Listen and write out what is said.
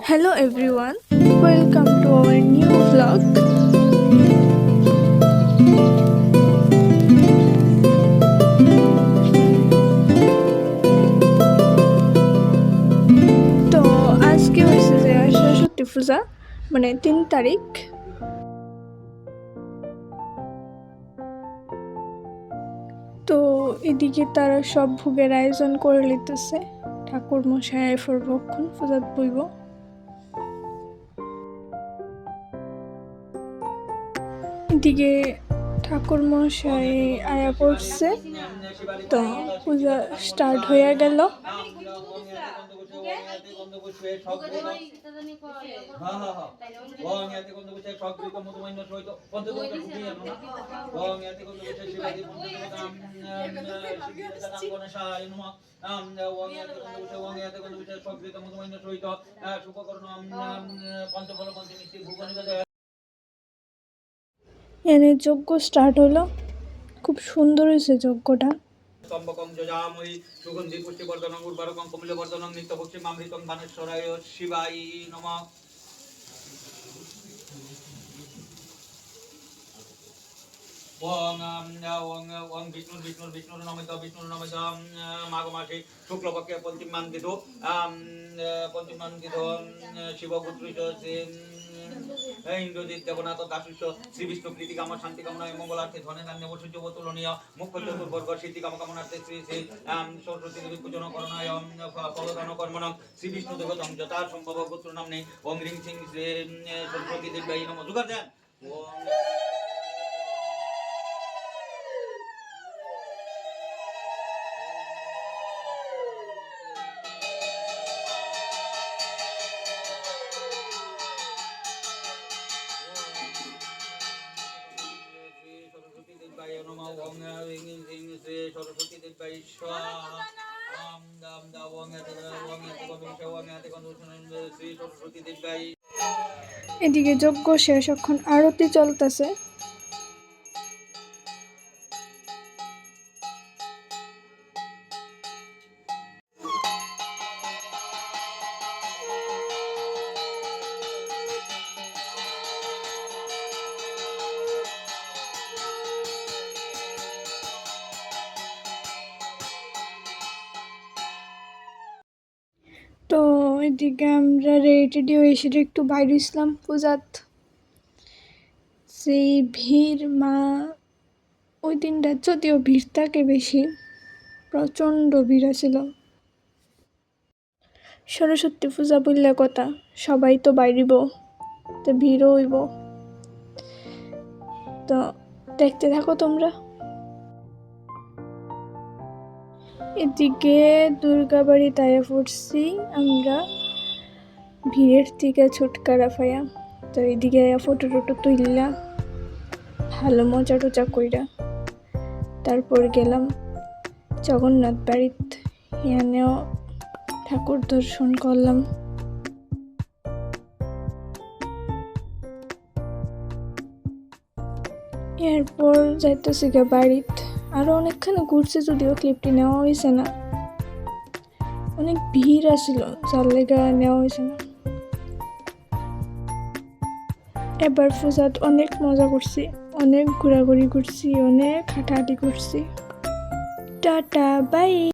Hello everyone, welcome to our new vlog. তো আজকে হয়েছে যে সরস্বতী পূজা মানে 3 তারিখ। তো এদিকে তারা সব ভোগের আয়োজন করে লিতেছে। ঠাকুর মশাই পূর্বক্ষণ পূজাত বইব। এদিকে ঠাকুর মশাই আয়া পড়ছে, তো পূজা স্টার্ট হয়ে গেল। এনে যজ্ঞ স্টার্ট হলো, খুব সুন্দর হয়েছে যজ্ঞটা। স্তম্ভকং যজামহি সুগন্ধি পুষ্টিবর্ধনং উর্বরকং কমলবর্ধনং নিত্যভক্ষিমামৃতং বানেশ্বরায় শিবায় নমঃ। ওং বিষ্ণুর নমিত মাঘ মাসে শুক্লপক্ষে পঞ্চমান্বিত শিবপুত্র ইন্দ্রজিৎ দেবনাথ দাসুষ্য শ্রী বিষ্ণু প্রীতি কামনা শান্তি কামনা মঙ্গলার্থে ধনে ধান্যে বসুজ তুলনীয় মুখ্য চতুর্বর্গ সিদ্ধি কামনার্থে শ্রী শ্রী সরস্বতী দেবী পূজন করণায় ফলদান কর্মণ শ্রী বিষ্ণু দেবতং যথা সম্ভব গোত্র নামনে ওং রিং সিং শ্রী সরস্বতী দেবী নমঃ। জোগাড় দেন। এদিকে যজ্ঞ শেষ, এখন আরতি চলতেছে। তো এদিকে আমরা রেডি হয়ে এসে একটু বাইরে ইসলাম পূজাত। সেই ভিড় মা, ওই দিনটা যদিও ভিড় থাকে বেশি, প্রচণ্ড ভিড় ছিল। সরস্বতী পূজা বললে কথা, সবাই তো বাইরিব, তো ভিড়ও হইব। তো দেখতে থাকো তোমরা। এদিকে দুর্গাবাড়ি তায়া পড়ছি আমরা ভিড়ের থেকে ছুটকারা পাইয়া। তো এদিকে ফটো টটো তুললা, ভালো মজা টজা কইরা তারপর গেলাম জগন্নাথ বাড়িত। এখানেও ঠাকুর দর্শন করলাম। এরপর যাইতেছি গে বাড়িত। আরো অনেকখানি ঘুরছে, যদিও ক্লিপটি নেওয়া হয়েছে না, অনেক ভিড় আসছিল, যার লেগা নেওয়া হয়েছে না। এবার পূজাত অনেক মজা করছি, অনেক ঘোরাঘুরি করছি, অনেক হাঁটাহাঁটি করছি। Tata bye.